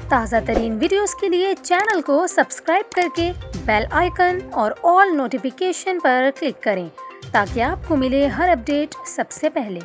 ताज़ा तरीन वीडियोस के लिए चैनल को सब्सक्राइब करके बेल आइकन और ऑल नोटिफिकेशन पर क्लिक करें ताकि आपको मिले हर अपडेट सबसे पहले।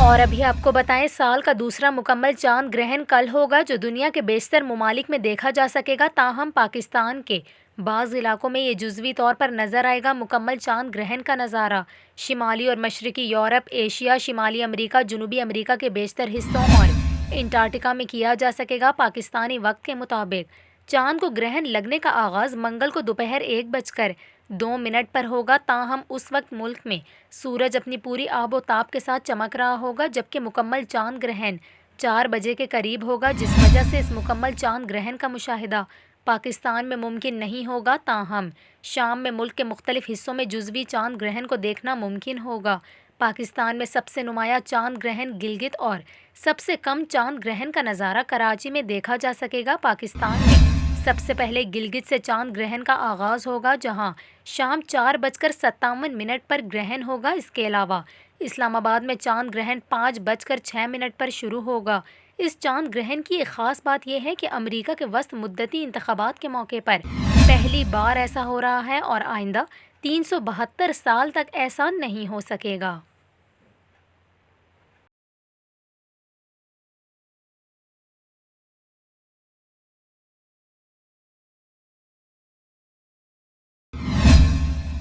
और अभी आपको बताएं, साल का दूसरा मुकम्मल चांद ग्रहण कल होगा, जो दुनिया के बेशतर ममालिक में देखा जा सकेगा। ताहम पाकिस्तान के बाज़ इलाकों में ये जुज़वी तौर पर नज़र आएगा। मुकम्मल चांद ग्रहण का नज़ारा शिमाली और मशरक़ी यूरोप, एशिया, शिमाली अमरीका, जनूबी अमरीका के बेशतर हिस्सों और अंटार्कटिका में किया जा सकेगा। पाकिस्तानी वक्त के मुताबिक चांद को ग्रहण लगने का आगाज़ मंगल को दोपहर 1:02 पर होगा। ताहम उस वक्त मुल्क में सूरज अपनी पूरी आबो ताप के साथ चमक रहा होगा, जबकि मुकम्मल चांद ग्रहण 4 बजे के करीब होगा, जिस वजह से इस मुकम्मल चांद ग्रहण का मुशाहिदा पाकिस्तान में मुमकिन नहीं होगा। ताहम शाम में मुल्क के मुख्तलिफ हिस्सों में जुज़वी चांद ग्रहण को देखना मुमकिन होगा। पाकिस्तान में सबसे नुमाया चांद ग्रहण गिलगित और सबसे कम चांद ग्रहण का नज़ारा कराची में देखा जा सकेगा। पाकिस्तान में सबसे पहले गिलगित से चांद ग्रहण का आगाज़ होगा, जहां शाम 4:57 पर ग्रहण होगा। इसके अलावा इस्लामाबाद में चांद ग्रहण 5:06 पर शुरू होगा। इस चांद ग्रहण की एक ख़ास बात यह है कि अमेरिका के वस्त मुद्दती इंतखाबात के मौके पर पहली बार ऐसा हो रहा है और आइंदा 372 साल तक ऐसा नहीं हो सकेगा।